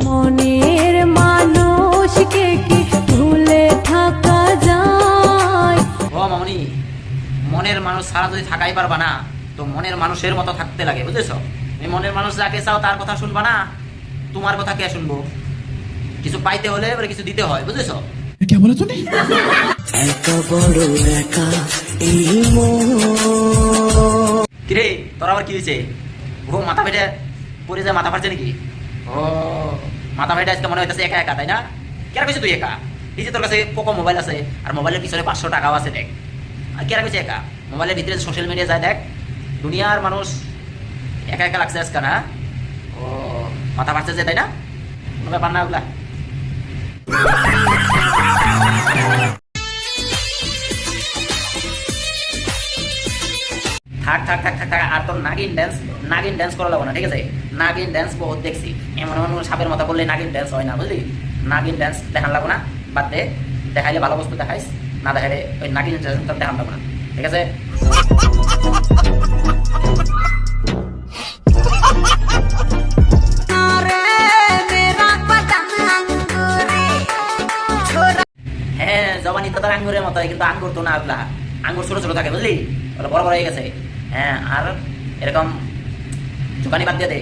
মনের মানুষকে কি ভুলে থাকা যায়? ও মামনি, মনের মানুষ ছাড়া যদি থাকাই পারবা না, তো মনের মানুষের মতো থাকতে লাগে, বুঝেছো? এই মনের মানুষ যাকে চাও তার কথা শুনবা না, তোমার কথা কে শুনবো? কিছু পাইতে হলে এবারে কিছু দিতে হয়, বুঝেছো? क्या बोला तूने? কিরে তোর আবার কি হয়েছে? ও মাথা ফেটে পড়ে যায়, মাথা ফাটছে নাকি? ও মাথা ফেটে আজকে মনে হইতেছে একা একা, তাই না? কেন কইছিস তুই একা? এই যে তোর কাছে পোকো মোবাইল আছে, আর মোবাইলের পিছনে 500 টাকাও আছে, দেখ। আর কেন কইছিস একা? মোবাইলের ভিতরে সোশ্যাল মিডিয়া যায়, দেখ দুনিয়ার মানুষ একা একা লাগছে আজকে, না? ও মাথা ফাটছে যে, তাই না? কোনো ব্যাপার না ওগুলা। থাক থাক থাক থাক থাক, আর তোর নাগিন ড্যান্স করা লাগবে না, ঠিক আছে? নাগিন ড্যান্স বহুত দেখছি, এমন এমন সাপের মতো করলে নাগিন ড্যান্স হয় না, বুঝলি? নাগিন ড্যান্স দেখান লাগবো না, বাদ দে। দেখাইলে ভালো বস্তু দেখাইস, না দেখাইলে ওই নাগিন ড্যান্স দেখান লাগবো না, ঠিক আছে? হ্যাঁ, জবানি তো তার আঙ্গুরের মতো, কিন্তু আঙ্গুর তো না, ওগুলা আঙ্গুর ছোট ছোট থাকে, বুঝলি? ওগুলো বড় বড় হয়ে গেছে। হ্যাঁ, আর এরকম ঝুকানি বাদ দিয়ে দে,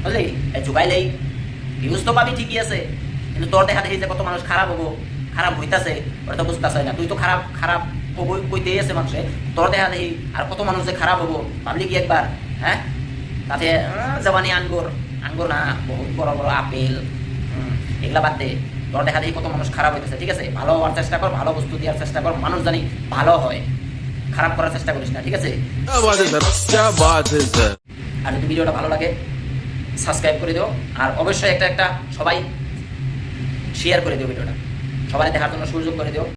বুঝলি? এই ঝুকাইলেই ভিউজ তো পাবি, ঠিকই আছে, কিন্তু তোর দেখা দেখি যে কত মানুষ খারাপ হবো, খারাপ হইতাছে, ওটা তো বুঝতেছে না। তুই তো খারাপ খারাপ কইতেই আছে মানুষে, তোর দেখা দেখি আর কত মানুষ যে খারাপ হবো, ভাবলি কি একবার? হ্যাঁ, তাতে জবানি আঙ্গুর, আঙ্গুর না, বহুত বড় বড় আপেল, এগুলা বাদ দে। তোর দেখা দেখি কত মানুষ খারাপ হইতেছে, ঠিক আছে? ভালো হওয়ার চেষ্টা কর, ভালো বস্তু দেওয়ার চেষ্টা কর, মানুষ জানি ভালো হয়, খারাপ করার চেষ্টা করিস না, ঠিক আছে? আর যদি ভিডিওটা ভালো লাগে সাবস্ক্রাইব করে দিও, আর অবশ্যই একটা সবাই শেয়ার করে দিও ভিডিওটা, সবাই দেখার জন্য সুযোগ করে দিও।